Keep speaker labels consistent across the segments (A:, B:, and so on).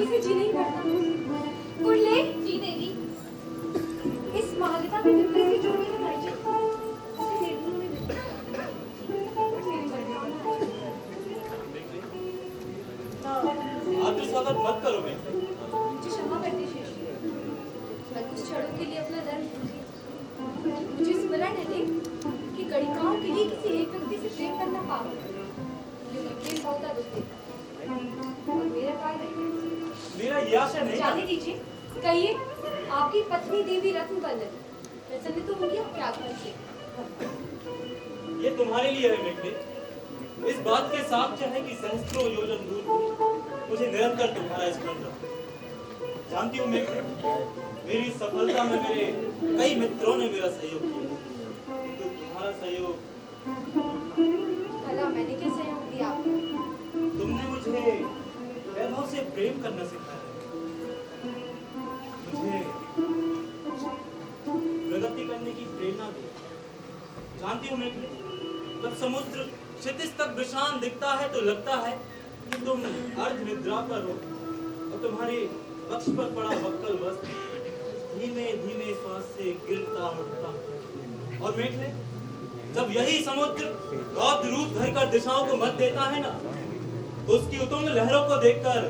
A: कभी से जी नहीं करता। कुंडले जी देवी, इस महालता में विपरीत से जोड़ने का भाई जी उसे निर्गुण में मिलता है। मेरे परिणाम
B: आदर स्वागत मत करो मैं।
A: मुझे क्षमा करती श्रेष्ठी, मैं कुछ क्षणों के लिए अपना धर्म भूल गई। मुझे स्मरण है कि गणिकाओं के लिए किसी एक व्यक्ति से प्रेम करना पाप है, क्योंकि प्रेम बहुधा दुख देता है। और मेरा कार्य रह गया।
B: मेरा ये आशा नहीं था।
A: जाने दीजिए, कहिए आपकी पत्नी देवी रत्न बल्लभ प्रसन्न तो होगी आपके आगमन से।
B: ये तुम्हारे लिए है मेघले। इस बात के साक्ष्य है कि सहस्त्रों योजन दूर मुझे निरंतर तुम्हारा स्मरण रहा। जानती हूँ मेघले, मेरी सफलता में मेरे कई मित्रों ने मेरा सहयोग किया, किंतु तुम्हारा सहयोग।
A: भला मैंने क्या सहयोग दिया आपको?
B: तुमने मुझे वैभव से प्रेम करना सिखाया, मुझे प्रगति करने की प्रेरणा दी। जानती हूँ मेघले, जब समुद्र क्षितिज तक विशाल दिखता है तो लगता है कि तुम अर्ध निद्रा पर हो और तुम्हारे वक्ष पर पड़ा वक्कल वस्त्र धीमे धीमे श्वास से गिरता उठता। और मेघले, जब यही समुद्र रौद्र रूप धरकर दिशाओं को मत देता है ना, तो उसकी उतुंग लहरों को देखकर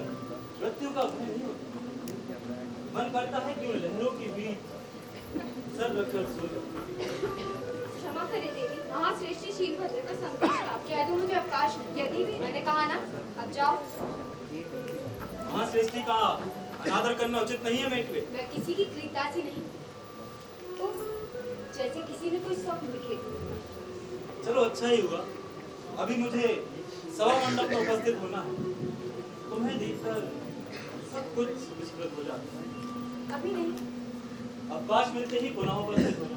B: मृत्यु का भय नहीं होता। मन करता है कि उन लहरों के बीच सर रखकर सो जाऊं।
A: क्षमा करें देवी, महाश्रेष्ठी शीलभद्र का संकोच था। कह दो मुझे अवकाश। यदि भी मैंने कहा ना, अब जाओ।
B: महाश्रेष्ठी का अनादर करना उचित नहीं है मेघले।
A: मैं किसी की कृतदासी नहीं, तो जैसे किसी ने कोई स्वप्न लिखे।
B: चलो अच्छा ही हुआ, अभी मुझे सभा मंडप में उपस्थित होना है। तुम्हें देखकर सब कुछ विस्मृत हो जाता है।
A: अभी नहीं,
B: अवकाश मिलते ही पुनः उपस्थित होना।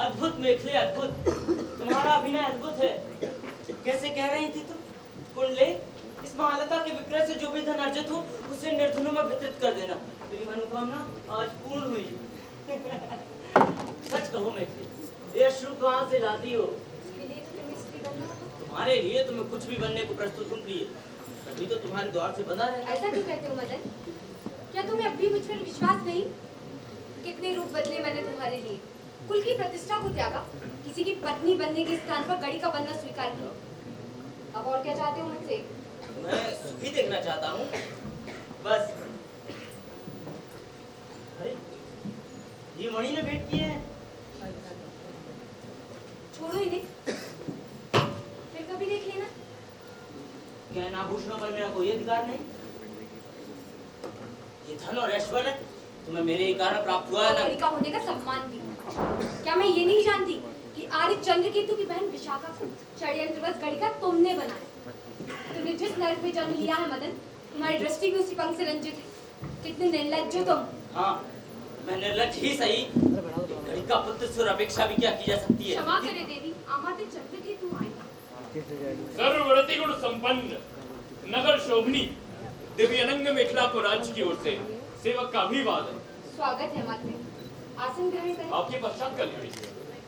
C: अद्भुत मेघले, अद्भुत। तुम्हारा अभिनय अद्भुत है। कैसे कह रही थी तुम? कुंडले, इस महालता के विक्रय से जो भी धन अर्जित हो उसे निर्धनों में वितरित कर देना। मेरी मनोकामना आज पूर्ण हुई। सच कहो मेघले, ये अश्रु कहाँ से लाती हो?
A: इसके लिए तो तुम्हें स्त्री बनना होगा।
C: तुम्हारे लिए तो मैं कुछ भी बनने को प्रस्तुत हूँ प्रिय। तभी तो तुम्हारे द्वार से बंधा है।
A: ऐसा क्यों कहते हो मदन? क्या तुम्हें अब भी मुझ पर विश्वास नहीं? कितने रूप बदले मैंने तुम्हारे लिए। कुल की प्रतिष्ठा को त्यागा, किसी की पत्नी बनने के स्थान पर गड़ी का बनना स्वीकार किया। अब और क्या चाहते हो मुझसे?
C: मैं सुखी देखना चाहता हूँ बस। अरे, ये मणि ने भेंट की है।
A: छोड़ो इन्हें, फिर कभी देख लेना।
C: क्या इन आभूषणों पर मेरा कोई अधिकार नहीं? ये धन और ऐश्वर्य तुम्हें मेरे ही कारण प्राप्त हुआ है ना?
A: गड़ी का होने का सम्मान भी। क्या मैं ये नहीं जानती कि आर्य चंद्रकेतु की बहन विशाखा को षड्यंत्रवश गड़ी का तुमने बनाया? तुमने जिस नर्क में जन्म लिया है मदन, तुम्हारी दृष्टि भी उसी पंख से रंजित है। कितने निर्लज्ज हो तुम।
C: हाँ, मैं निर्लज्ज ही सही। गड़ी का पुत्र सुर अपेक्षा भी क्या की जा सकती है?
A: क्षमा करे देवी, आमात्य चंद्रकेतु आएगा।
D: सर्वव्रति गुण संपन्न नगर शोभनी देवी अनंग मेखला को राज्य की ओर से सेवक का अभिवादन।
A: स्वागत है माते, आसन ग्रहण करें।
D: आपके पश्चात कल्याणी।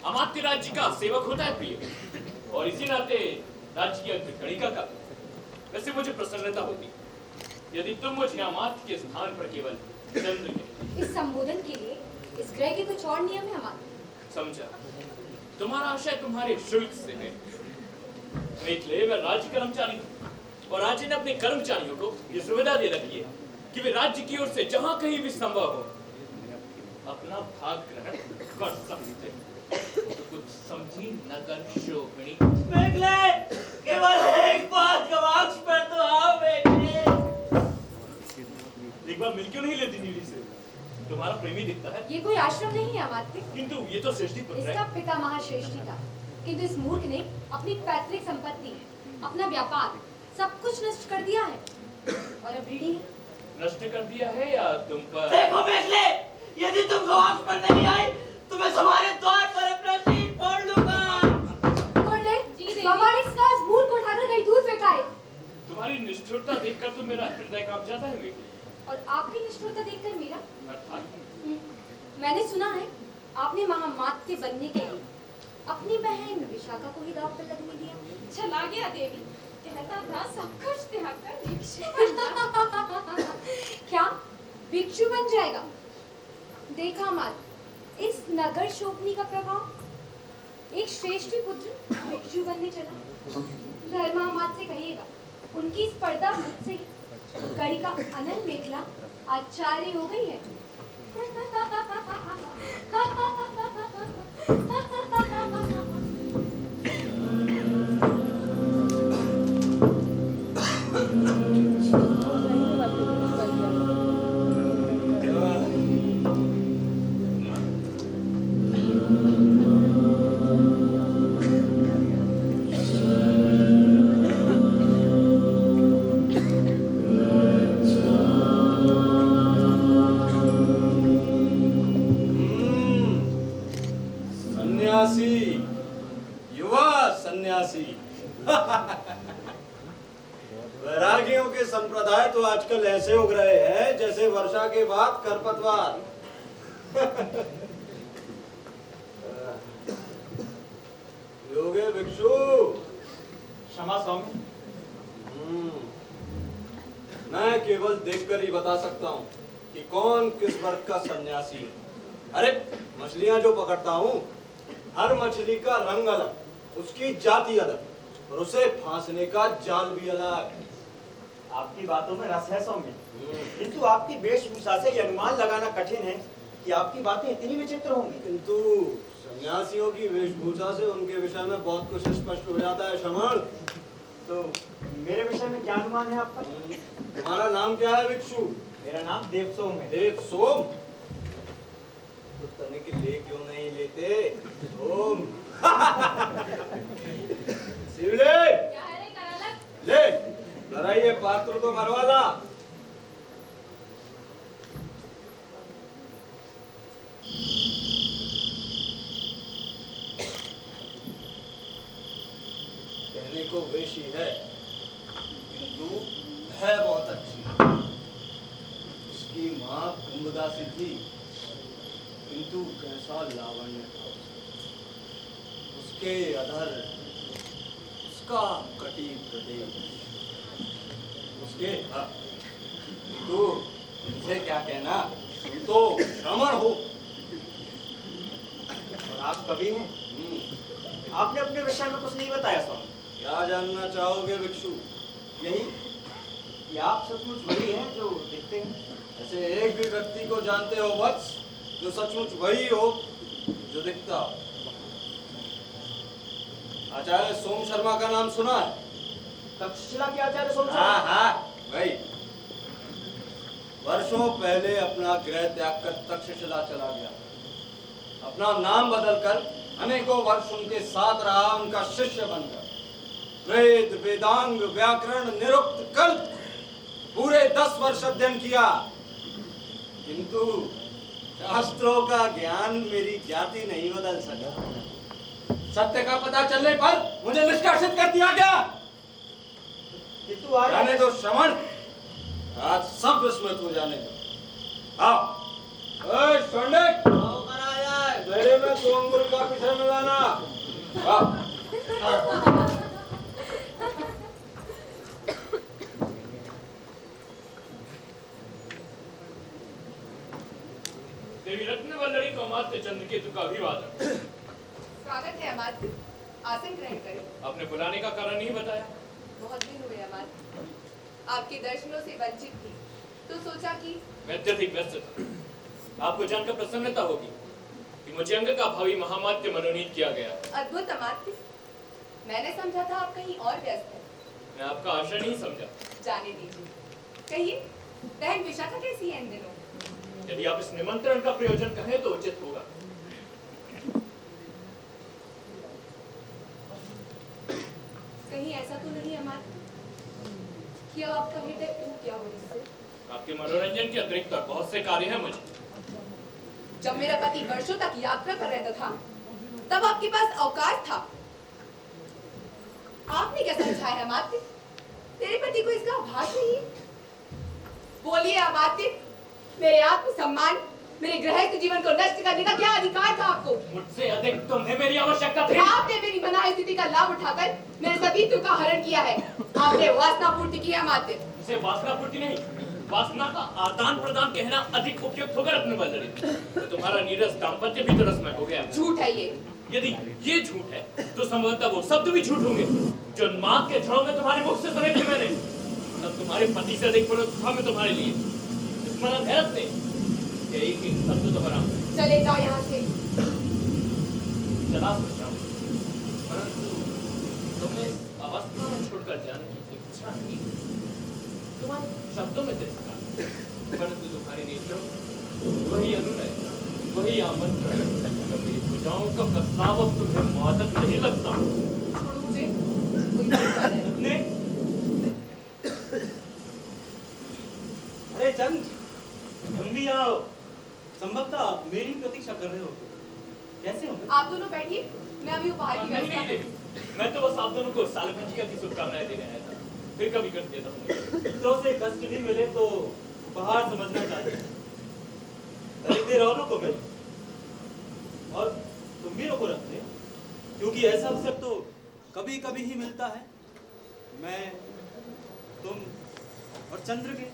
D: अमात्य राज्य का सेवक होता है प्रिय, और इसी नाते राज्य की अग्रगणिका का। वैसे मुझे प्रसन्नता होती यदि तुम मुझे अमात्य के स्थान पर केवल चंद्र के।
A: इस संबोधन के लिए इस ग्रह के कुछ और नियम है हमारे।
D: समझा, तुम्हारा आशय तुम्हारे शुल्क से है। मेखले, मैं राज्य कर्मचारी हूँ और राज्य ने अपने कर्मचारियों को ये सुविधा दे रखी है कि वे राज्य की ओर से जहाँ कहीं भी संभव हो अपना भाग ग्रहण कर सकते हैं। तो कुछ समझी नगर शोभनी।
C: मेघले, केवल एक बात गवाक्ष पर तो आओ मेघले।
D: एक बार मिल क्यों नहीं लेती नीली से? तुम्हारा प्रेमी दिखता है।
A: ये कोई आश्रम नहीं है अमात्य।
D: किंतु ये तो सृष्टि पुत्र
A: इसका
D: है।
A: पिता महाश्रेष्ठी था, किंतु इस मूर्ख ने अपनी पैतृक संपत्ति, अपना व्यापार सब कुछ नष्ट कर दिया है और अब ऋणी है।
D: नष्ट कर दिया है या तुम पर?
C: देखो मेघले, यदि तुम गवाक्ष पर नहीं आई तो मैं तुम्हारे द्वार पर अपना शील फोड़ लूंगा।
A: बाबा ने इस मूर्ख को उठाकर कहीं दूर फेंका है।
D: तुम्हारी निष्ठुरता देखकर तो मेरा हृदय कांप जाता है मेघले।
A: और आपकी निष्ठुरता देखकर मेरा।
D: अर्थात
A: मैंने सुना है आपने महामात्य बनने के लिए अपनी बहन विशाखा को ही दाव पर लगने दिया।
E: चला गया देवी, कहता था सब कुछ त्याग कर भिक्षु बन जा।
A: क्या भिक्षु बन जाएगा? देखा मात, इस नगर शोभनी का प्रभाव। एक श्रेष्ठ पुत्र भिक्षु बनने चला। धर्मा मात से कहिएगा, उनकी स्पर्धा मुझसे ही। गढ़ी का अनंत मेखला आचार्य हो गई है।
F: सन्यासी, युवा सन्यासी। वैरागियों के संप्रदाय तो आजकल ऐसे उग रहे हैं जैसे वर्षा के बाद खरपतवार। योगे भिक्षु।
C: क्षमा स्वामी।
F: मैं केवल देखकर ही बता सकता हूँ कि कौन किस वर्ग का सन्यासी है। अरे मछलियां जो पकड़ता हूँ, हर मछली का रंग अलग, उसकी जाति अलग, और उसे फांसने का जाल भी अलग।
G: आपकी बातों में रस है सौम्य, किंतु आपकी वेशभूषा से ये अनुमान लगाना कठिन है कि आपकी बातें इतनी विचित्र होंगी।
F: किंतु सन्यासियों की वेशभूषा से उनके विषय में बहुत कुछ स्पष्ट हो जाता है श्रमण।
G: तो मेरे विषय में क्या अनुमान है आपका?
F: तुम्हारा नाम क्या है भिक्षु?
G: मेरा नाम देवसोम है।
F: देवसोम? तो तनिक ले क्यों नहीं लेते? सोम। शिवले,
E: क्या है रे करालक?
F: ले जरा ये पात्र तो भरवा ला। कहने को वेशी है, किंतु है बहुत अच्छी। उसकी माँ कुंभदासी थी, किंतु कैसा लावण्य था उसके अधर, उसका कटी प्रदेश, उसके तू इनसे क्या कहना, तुम तो श्रमण हो।
G: और आप कवि हैं? आपने अपने विषय में कुछ नहीं बताया स्वामी।
F: क्या जानना चाहोगे भिक्षु?
G: यही कि आप सचमुच वही हैं जो दिखते हैं।
F: ऐसे एक भी व्यक्ति को जानते हो वत्स जो सचमुच वही हो जो दिखता हो? आचार्य सोम शर्मा का नाम सुना है?
G: तक्षशिला के आचार्य सोम
F: हाँ
G: शर्मा?
F: हाँ भाई, वर्षों पहले अपना गृह त्याग कर तक्षशिला चला गया। अपना नाम बदलकर अनेकों वर्ष उनके साथ रहा, उनका शिष्य बनकर वेद वेदांग व्याकरण निरुक्त कल्प पूरे 10 वर्ष अध्ययन किया, किंतु शास्त्रों का ज्ञान मेरी जाति नहीं बदल सका। सत्य का पता चलने पर मुझे निष्कासित कर दिया गया।
G: किंतु आज
F: जाने दो श्रवण, आज सब विस्मृत हो जाने दो। आओ पंडित, मेरे में 2 अंगुल का पीछे मिलाना। आओ।
D: देवी रत्न वल्लरी को अमात्य चंद्रकेतु का अभिवादन।
H: स्वागत है अमात्य, आसन ग्रहण करें।
D: आपने बुलाने का कारण नहीं बताया।
H: बहुत दिन हुए अमात्य, आपके दर्शनों से वंचित थी, तो सोचा कि
D: मैं अत्यधिक व्यस्त था। आपको जानकर प्रसन्नता होगी कि मुझे अंग का भावी महामात्य मनोनीत किया गया।
H: अद्भुत अमात्य, मैंने समझा था आप कहीं और व्यस्त हैं।
D: मैं आपका आशा नहीं समझा।
H: जाने दीजिए, कहिए बहन विशाखा कैसी है इन दिनों?
D: यदि आप इस निमंत्रण का प्रयोजन कहें तो उचित होगा।
H: कहीं ऐसा तो नहीं अमात्य कि अब आपका हृदय टूट गया हो इससे?
D: आपके मनोरंजन के अतिरिक्त और बहुत से कार्य हैं मुझे।
H: जब मेरा पति वर्षों तक यात्रा कर रहता था, तब आपके पास अवकाश था। आपने क्या समझा है अमात्य? तेरे पति को इसका आभास नहीं है? बोलिए अमात्य, मेरे आत्मसम्मान मेरे गृहस्थ जीवन को नष्ट करने का क्या अधिकार था आपको?
D: मुझसे अधिक तुम्हें मेरी आवश्यकता थी।
H: आपने मेरी बनाई स्थिति का लाभ उठाकर मेरे सतीत्व का हरण किया है। आपने वासना पूर्ति की है मात्र।
D: इसे वासना पूर्ति नहीं, वासना का आदान प्रदान कहना अधिक उपयुक्त होगा रत्नवल्लरी। तो तुम्हारा नीरस दाम्पत्य भी तो रसमय हो गया।
H: झूठ है ये।
D: यदि ये झूठ है तो संभवतः वो शब्द भी झूठ होंगे जो मां के छड़ों में तुम्हारे मुख से सुने थे मैंने। तब तुम्हारे पति से अधिक पुरुष था मैं तुम्हारे लिए। स्मरण है रत्ने, यही कि शब्द दोहरा।
H: चले जाओ यहाँ से।
D: चला सकता हूँ, परंतु तुम्हें अवस्था में छोड़कर जाने की इच्छा नहीं। तुम्हारे शब्दों में तिरस्कार, परंतु तुम्हारे नेत्रों वही अनुनय, वही आमंत्रण। मेरी भुजाओं का प्रस्ताव अब तुम्हें मादक नहीं लगता।
H: छोड़ो मुझे। कोई बात नहीं।
B: ने अरे चंद, तुम भी आओ। संभवतः मेरी प्रतीक्षा कर रहे हो। कैसे हो?
H: आप दोनों बैठिए, मैं अभी उपहार की व्यवस्था
D: नहीं, मैं तो बस आप दोनों को सालगंजिया की शुभकामनाएं देने आया था। फिर कभी कर देता हूँ।
B: तो से कष्ट भी मिले तो बाहर समझना चाहिए। एक देर और रुको मैं, और तुम भी रुको रखते, क्योंकि ऐसा अवसर तो कभी कभी ही मिलता है। मैं, तुम और चंद्र के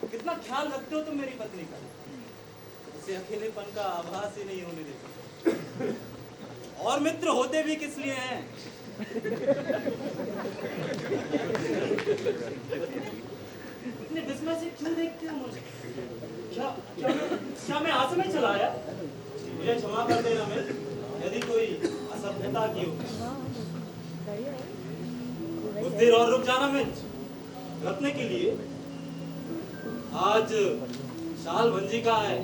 B: कितना ख्याल रखते हो तुम मेरी पत्नी का। उसे अकेलेपन का आभास ही नहीं होने देते। और मित्र होते भी किस लिए हैं? इतने विस्मय से क्यों देखते हो मुझे? क्या मैं आसमय चला आया? मुझे क्षमा कर देना मैं, यदि कोई असभ्यता की हो। कुछ देर और रुक जाना मैं, रत्न के लिए। आज शाल भंजिका है,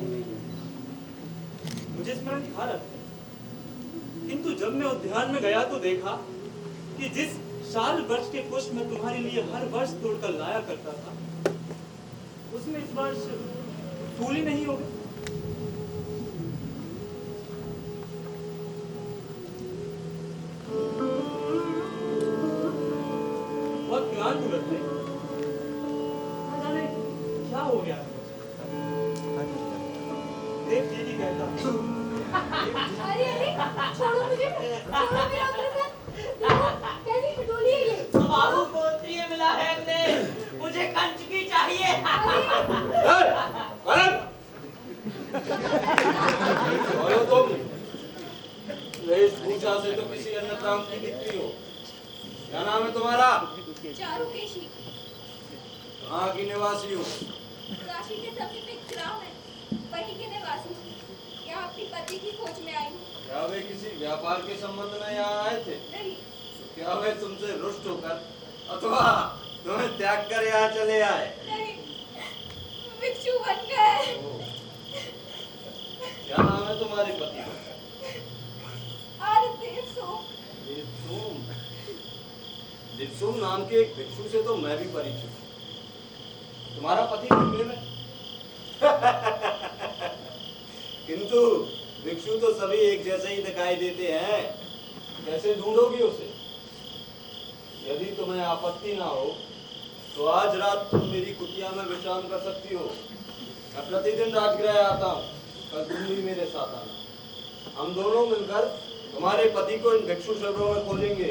B: मुझे स्मरण था रत्न। किंतु जब मैं उद्यान में गया तो देखा कि जिस शाल वृक्ष के पुष्प मैं तुम्हारे लिए हर वर्ष तोड़कर लाया करता था, उसमें इस वर्ष फूल ही नहीं होगा। बहुत क्लांत हुए थे, न जाने क्या हो गया। देख दीदी कहता,
A: अरे अरे छोड़ो मुझे, छोड़ो मेरा अग्रसर। देखो कैसी खटोली है ये।
C: बाबू पोत्रिय मिला है हमने, मुझे कंच की चाहिए।
F: बोलो तुम, वेशभूषा से तो किसी अन्य प्रांत की दिखती हो। क्या नाम है तुम्हारा?
E: चारुकेशी,
F: कहाँ की निवासी हो?
E: काशी के समीप एक ग्राम है, वहीं के निवासी। यहाँ अपनी पति की खोज में आई हूँ।
F: क्या वे किसी व्यापार के संबंध में यहाँ आए थे?
E: नहीं,
F: तो क्या वे तुमसे रुष्ट होकर अथवा तुम्हें त्याग कर यहाँ चले आए?
E: नहीं, भिक्षु बन गए।
F: क्या नाम है तुम्हारे पति का? देवसोम। देवसोम नाम के एक भिक्षु से तो मैं भी परिचित हूँ। तुम्हारा पति दिल्ली में? किंतु भिक्षु तो सभी एक जैसे ही दिखाई देते हैं, कैसे ढूंढोगी उसे? यदि तुम्हें आपत्ति ना हो तो आज रात तुम मेरी कुटिया में विश्राम कर सकती हो। मैं प्रतिदिन राजगृह आता हूँ, कल तुम भी मेरे साथ आना। हम दोनों मिलकर तुम्हारे पति को इन भिक्षु शिविरों में खोलेंगे।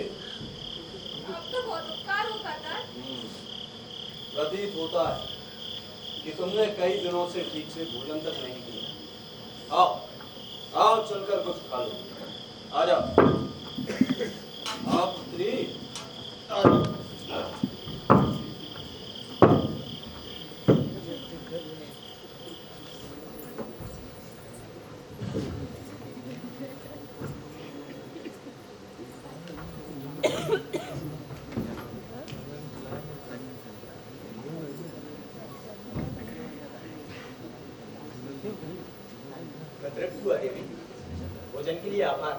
E: अब तो बहुत उपकार होगा था।
F: प्रतीत होता है कि तुमने कई दिनों से ठीक से भोजन तक नहीं किया। आओ आओ चलकर कुछ खा लो। आ जाओ। आओ पुत्री, आ जाओ।
G: मैं तृप्त हुआ देवी। भोजन के लिए आभार।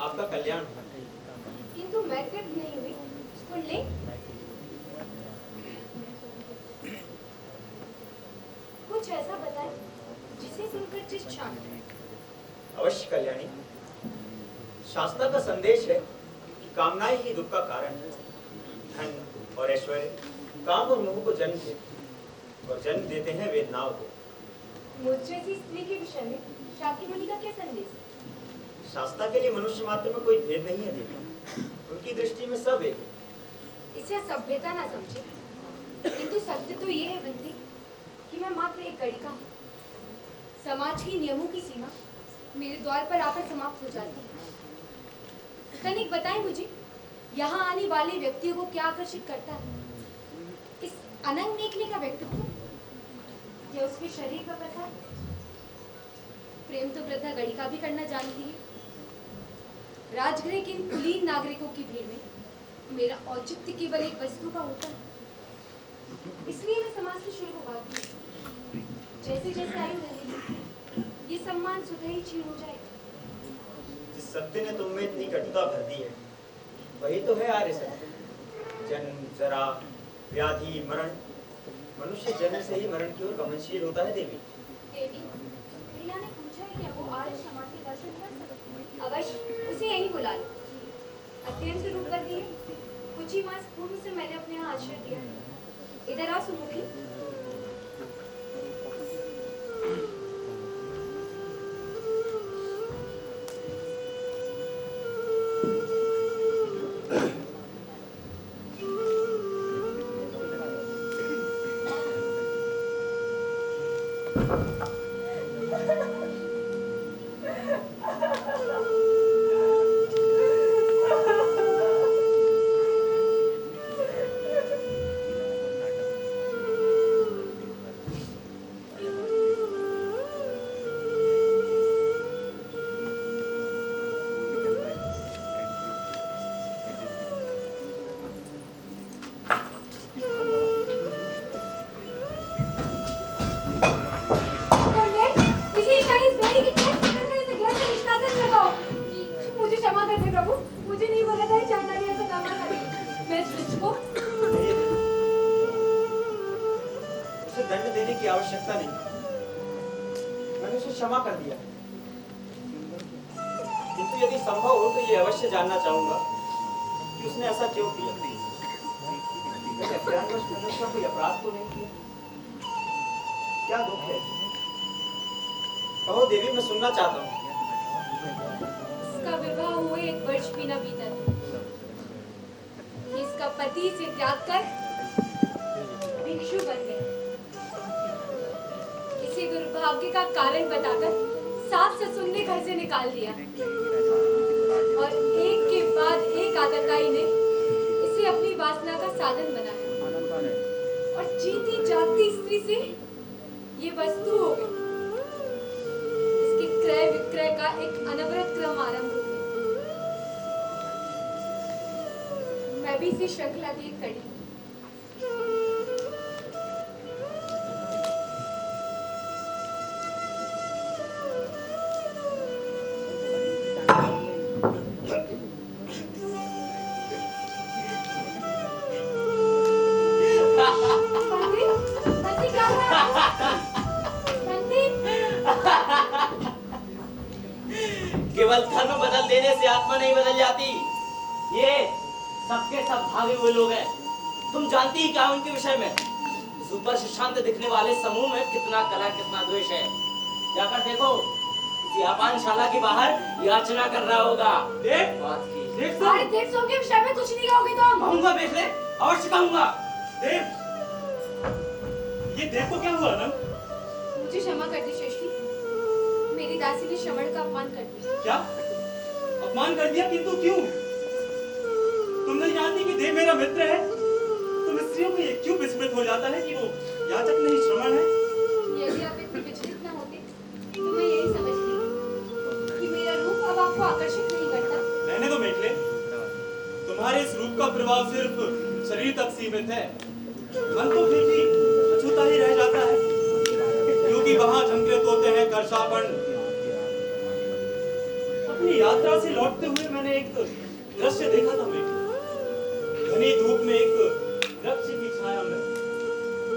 G: आपका कल्याण।
A: किंतु मैं तृप्त नहीं हुई। कुंडली, कुछ ऐसा बताएं जिसे सुनकर चित्त शांत रहे।
G: अवश्य कल्याणी। शास्त्र का संदेश है कि कामनाएं ही दुख का कारण है। धन और ऐश्वर्य काम और मोह को जन्म देते और जन्म देते हैं वेदनाओं को।
A: मुझ जैसी स्त्री के विषय में शाक्य मुनि का क्या संदेश है?
G: शास्त्रा के लिए मनुष्य मात्र में कोई भेद नहीं है देवी। उनकी दृष्टि में सब एक है।
A: इसे सभ्यता ना समझे, किंतु सत्य तो ये है बंदी कि मैं मात्र एक गणिका हूँ। समाज के नियमों की सीमा मेरे द्वार पर आकर समाप्त हो जाती है। तनिक बताएं मुझे, यहाँ आने वाले व्यक्तियों को क्या आकर्षित करता है? इस अनंग निकले का व्यक्तित्व या उसके शरीर का प्रसार? प्रेम तो वृद्धा गणिका भी करना जानती है। राजगृह के इन कुलीन नागरिकों की भीड़ में मेरा औचित्य केवल एक वस्तु का होता है। इसलिए मैं समाज से शुरू होती हूँ। जैसे जैसे आयु रहेगी, ये सम्मान स्वतः ही क्षीण हो जाएगा।
G: जिस सत्य ने तुम में इतनी कटुता भर दी है, वही तो है आर्य सत्य। जन्म, जरा, व्याधि, मरण। मनुष्य जन्म से ही मरण की ओर गमनशील होता है देवी।
A: देवी, प्रिया ने पूछा है क्या वो आर्य समाज के दर्शन कर सकती है? अवश्य, उसे यहीं बुला लो। अत्यंत रूपवती है। कुछ ही मास पूर्व से मैंने अपने यहाँ आश्रय दिया है। इधर आ सुमुखी। मुझे क्षमा कर दे प्रभु, मुझे नहीं बोला था चांडाली ऐसा काम ना करे। मैं इस वृक्ष को
G: उसे दंड देने की आवश्यकता नहीं, मैंने उसे क्षमा कर दिया। किंतु यदि संभव हो तो ये अवश्य जानना चाहूंगा कि उसने ऐसा क्यों किया। अज्ञानवश मनुष्य का कोई अपराध तो नहीं किया, क्या दुख है? कहो देवी, मैं सुनना चाहता हूँ।
A: इसका विवाह हुए 1 वर्ष भी न बीता था। इसका पति से त्याग कर भिक्षु बन गया। किसी दुर्भाग्य का कारण बताकर सास ससुर ने घर से निकाल दिया और एक के बाद एक आदताई ने इसे अपनी वासना का साधन बनाया और जीती जागती स्त्री से ये वस्तु हो गई। इसके क्रय विक्रय का एक अनवरत क्रम आरंभ हो गया। मैं भी इसी श्रृंखला की एक कड़ी हूं।
C: केवल धर्म बदल देने से आत्मा नहीं बदल जाती। ये सबके सब भागे हुए लोग हैं। तुम जानती ही क्या उनके विषय में? ऊपर से शांत दिखने वाले समूह में कितना कलह, कितना द्वेष है। जाकर देखो, किसी अपानशाला के बाहर याचना कर रहा होगा।
B: देख,
C: बात की
B: देख
A: अरे देव सो के विषय में कुछ नहीं कहोगे तो हम
C: कहूंगा, देख ले, अवश्य कहूंगा।
B: देख, ये देखो क्या हुआ ना?
A: मुझे क्षमा कर दी श्रेष्ठी, मेरी दासी ने श्रवण का अपमान कर दिया।
B: क्या अपमान कर दिया? किंतु क्यों? तुम नहीं जानती कि देव मेरा मित्र है? तुम स्त्रियों को ये क्यों विस्मृत हो जाता है कि वो याचक नहीं श्रवण है?
A: यदि आप इतने विचलित न होते तो मैं यही समझती कि मेरा रूप अब आपको आकर्षित नहीं करता।
B: रहने दो मेखले, तुम्हारे इस रूप का प्रभाव सिर्फ शरीर तक सीमित है, मन तो फिर भी अछूता ही रह जाता है, क्योंकि वहां झंकृत होते हैं कर्षापण। अपनी यात्रा से लौटते हुए मैंने एक दृश्य देखा था मेरे। घनी धूप में एक वृक्ष की छाया में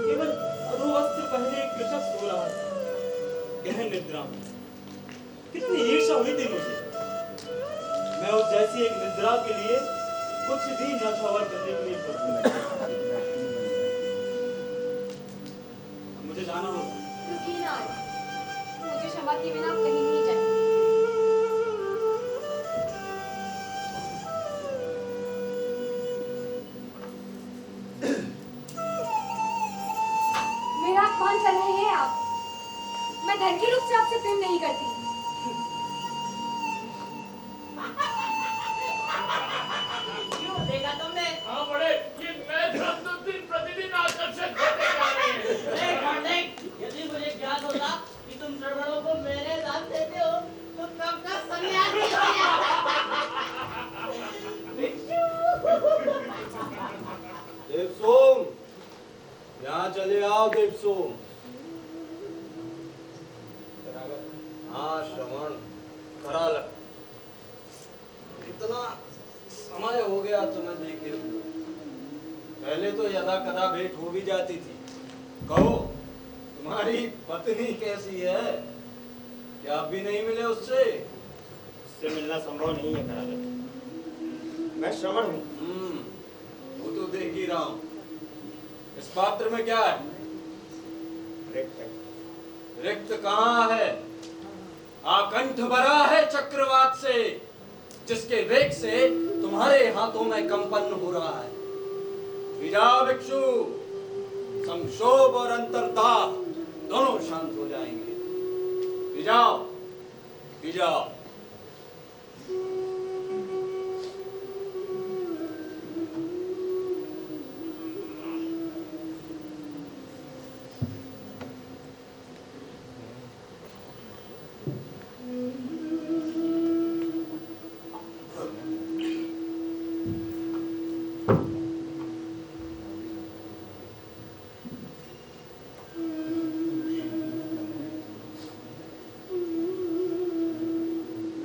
B: केवल अधोवस्त्र पहने एक कृषक सो रहा था, गहन निद्रा में। कितनी ईर्ष्या हुई थी मुझे। मैं उस जैसी एक निद्रा के लिए कुछ भी न्यौछावर करने के लिए प्रस्तुत। मुझे जाना होगा।
A: रुकिए ना,
H: मुझे क्षमा किए बिना आप कहीं नहीं जाएंगे।
A: मेरा अपमान कर रहे हैं आप। मैं धन के रूप से आपसे प्रेम नहीं करती।
C: क्यों देखा तुमने?
D: हाँ बड़े, ये मैदान तो दिन प्रतिदिन आकर्षक होते जा रहे हैं।
C: यदि मुझे ज्ञात होता कि तुम श्रवणों को मेरे साथ देते हो तो कब का सन्यासी हो गया।
F: देवसोम, यहाँ चले आओ देवसोम। हाँ श्रवण, खरा लग। इतना समय हो गया तुम्हें देखे हुए। पहले तो यदा कदा भेंट हो भी जाती थी। कहो, तुम्हारी पत्नी कैसी है? क्या आप भी नहीं मिले उससे?
G: उससे मिलना संभव नहीं है करालक। मैं श्रवण हूँ।
F: वो तो देख ही रहा हूँ। इस पात्र में क्या है?
G: रिक्त है।
F: रिक्त कहाँ है? आकंठ भरा है चक्रवात से, जिसके वेग से तुम्हारे हाथों में कंपन हो रहा है। विजाओ भिक्षु, संक्षोभ और अंतर्दाह दोनों शांत हो जाएंगे। विजाओ, विजाओ।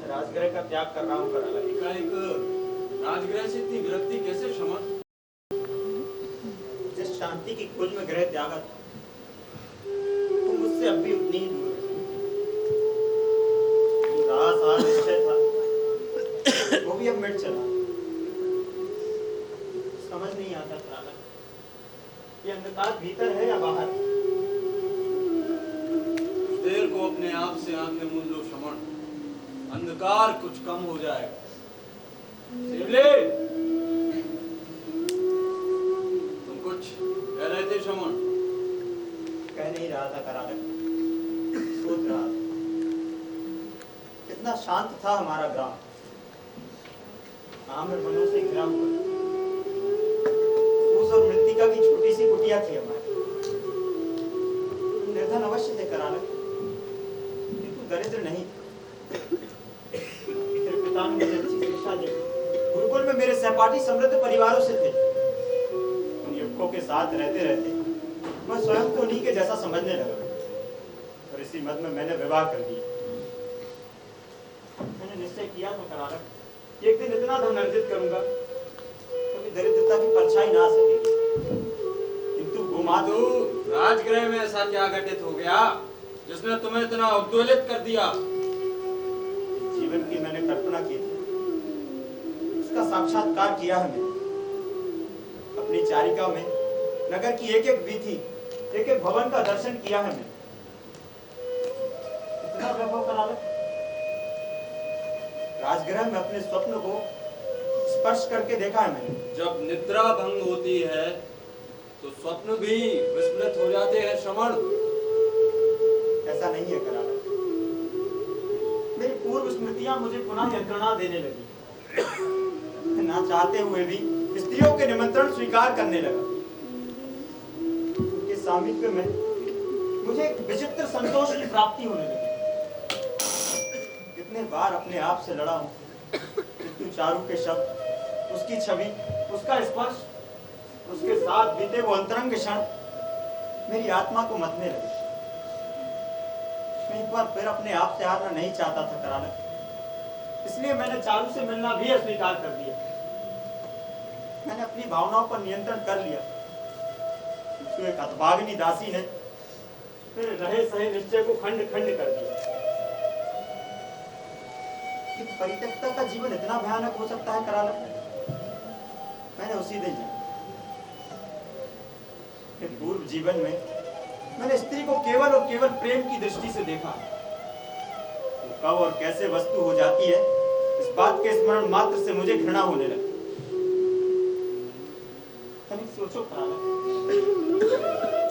G: राजगृह का त्याग कर रहा हूँ करालक।
F: एकाएक राजगृह से इतनी विरक्ति कैसे श्रवण?
G: जिस शांति की खोज में गृह त्यागा था, तो मुझसे अब भी उतनी ही दूर है। जो रहा सहा निश्चय था, वो भी अब मिट चला। समझ नहीं आता करालक, ये अंधकार भीतर है या बाहर?
F: देर को अपने आप से आंखें मूंद लो श्रवण। अंधकार कुछ कम हो जाएगा। शिवले, तुम कुछ कह रहे थे श्रवण?
G: कह नहीं रहा था करालक, सोच रहा था। कितना शांत था हमारा ग्राम। आम्र वनों से घिरा हुआ, फूस और मृत्तिका की छोटी सी कुटिया थी हमारी। निर्धन अवश्य थे करालक, किंतु दरिद्र नहीं थे। तेरे पिता ने मुझे अच्छी शिक्षा दी। गुरुकुल में मेरे सहपाठी समृद्ध परिवारों से थे। उन युवकों के साथ रहते रहते मैं स्वयं को उन्हीं के जैसा समझने लगा, और इसी मद में मैंने विवाह कर दिया। मैंने निश्चय किया था करालक, एक दिन इतना धन अर्जित करूंगा कभी दरिद्रता की परछाई ना आ सकेगी। किंतु
F: माधु, राजगृह में ऐसा क्या घटित हो गया जिसने तुम्हें इतना उद्वेलित कर दिया?
G: जीवन की मैंने कल्पना की थी, उसका साक्षात्कार किया है मैंने। अपनी चारिका में नगर की एक एक वीथी, एक एक भवन का दर्शन किया है मैंने। इतना वैभव करालक, राजगृह में अपने स्वप्न को स्पर्श करके देखा है मैंने।
F: जब निद्रा भंग होती है तो स्वप्न भी विस्मृत हो जाते हैं श्रवण।
G: ऐसा नहीं है करालक, मेरी पूर्व स्मृतियां मुझे पुनः यंत्रणा देने लगी। ना चाहते हुए भी स्त्रियों के निमंत्रण स्वीकार करने लगा। उनके सामीप्य में मुझे एक विचित्र संतोष की प्राप्ति होने लगी। कितने बार अपने आप से लड़ा हूं, किंतु चारू के शब्द, उसकी छवि, उसका स्पर्श, उसके साथ बीते वो अंतरंग क्षण मेरी आत्मा को मथने लगे। मैं एक बार फिर अपने आप से हारना नहीं चाहता था करालक, इसलिए मैंने चारू से मिलना भी अस्वीकार कर दिया। मैंने अपनी भावनाओं पर नियंत्रण कर लिया। तो एक हतभागिनी दासी ने फिर रहे सहे निश्चय को खंड खंड कर दिया। कि परित्यक्ता का जीवन इतना भयानक हो सकता है करालक, मैंने उसी दिन जाना। पूर्व जीवन में मैंने स्त्री को केवल और केवल प्रेम की दृष्टि से देखा, कब और कैसे वस्तु हो जाती है, इस बात के स्मरण मात्र से मुझे घृणा होने लगी। तनिक सोचो करालक,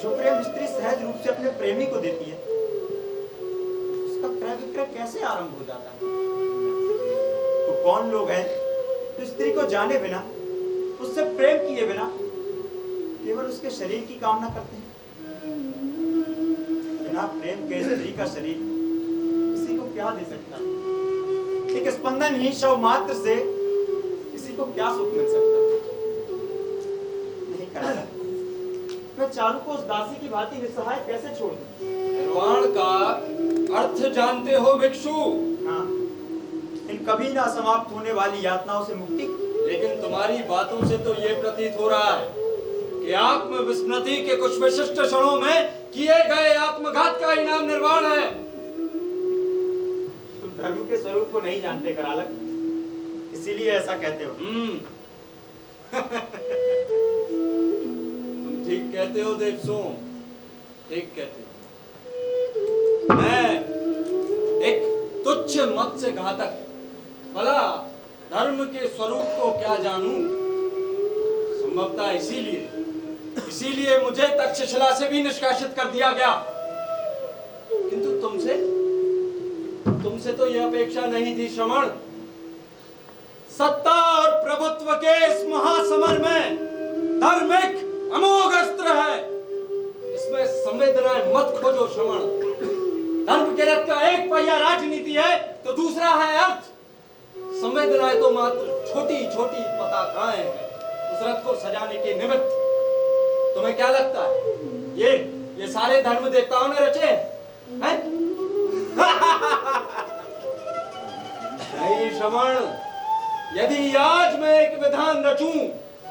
G: जो प्रेम स्त्री सहज रूप से अपने प्रेमी को देती है, उसका क्रय विक्रय कैसे आरंभ हो जाता है? तो कौन लोग हैं जो स्त्री को जाने बिना, उससे प्रेम किए बिना केवल उसके शरीर की कामना करते हैं? बिना प्रेम के स्त्री का शरीर किसी को क्या दे सकता है? एक स्पंदन ही शव मात्र से किसी को क्या सुख मिल सकता है? नहीं करालक, मैं चारू को उस दासी की भांति निस्सहाय कैसे छोड़ दूं?
F: निर्वाण का अर्थ जानते हो भिक्षु?
G: हाँ, इन कभी ना समाप्त होने वाली यातनाओं से मुक्ति।
F: लेकिन तुम्हारी बातों से तो ये प्रतीत हो रहा है कि आत्म विस्मृति के कुछ विशिष्ट क्षणों में किए गए आत्मघात का इनाम निर्वाण है।
G: तुम धर्म के स्वरूप को नहीं जानते करालक, इसीलिए ऐसा कहते हो।
F: तुम ठीक कहते हो देवसोम, ठीक कहते हो। मैं एक तुच्छ मत से घातक भला धर्म के स्वरूप को क्या जानूं? संभवतः इसीलिए मुझे तक्षशिला से भी निष्कासित कर दिया गया। किंतु तुमसे तो यह अपेक्षा नहीं थी श्रवण। सत्ता और प्रभुत्व के इस महासमर में धर्म एक अमोघ अस्त्र है। इसमें संवेदनाएं मत खोजो श्रवण। धर्म के रथ का एक पहिया राजनीति है तो दूसरा है अर्थ। संवेदनाएं तो मात्र छोटी छोटी पताकाएं हैं उस रथ को सजाने के निमित्त। तुम्हें क्या लगता है ये सारे धर्म देवताओं ने रचे हैं? नहीं श्रवण, यदि आज मैं एक विधान रचूं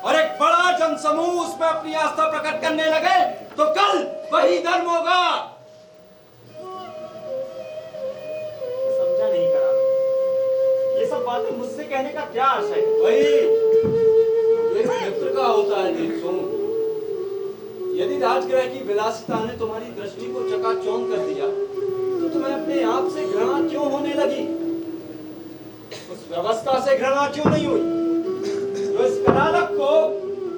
F: और एक बड़ा जनसमूह उसमें अपनी आस्था प्रकट करने लगे तो कल वही धर्म होगा।
G: समझा नहीं करा, ये सब बातें मुझसे कहने का क्या आशय है?
F: वही एक मित्र का होता है देवसोम। यदि राजगृह की विलासिता ने तुम्हारी दृष्टि को चकाचौंध कर दिया तो तुम्हें अपने आप से घृणा क्यों होने लगी? उस व्यवस्था से घृणा क्यों नहीं हुई जो इस करालक को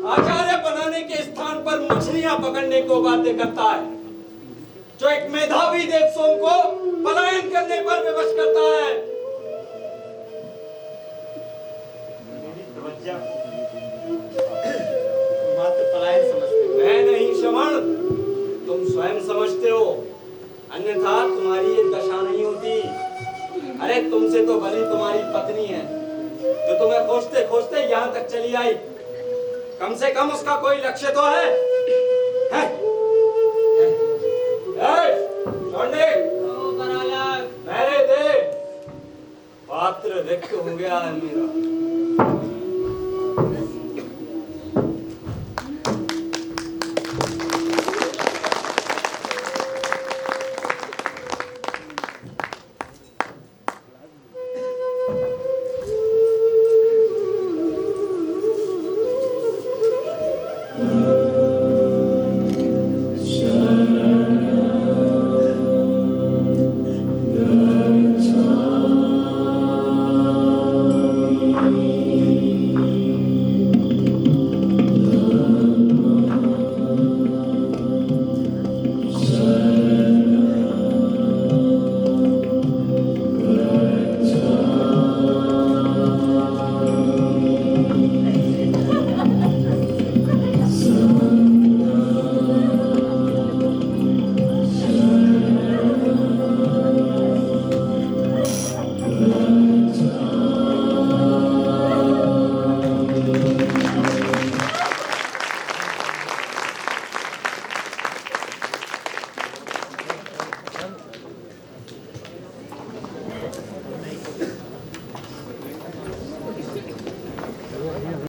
F: आचार्य बनाने के स्थान पर मछलियां पकड़ने को बाध्य करता है, जो एक मेधावी देवसोम को पलायन करने पर विवश करता है?
G: मात्र पलायन समझते हो।
F: मैं नहीं श्रवण, तुम स्वयं समझते हो, अन्यथा तुम्हारी ये दशा नहीं होती। अरे तुमसे तो भली तुम्हारी पत्नी है जो तुम्हें खोजते खोजते यहाँ तक चली आई। कम से कम उसका कोई लक्ष्य तो है? मेरे दे, पात्र रिक्त हो गया है मेरा।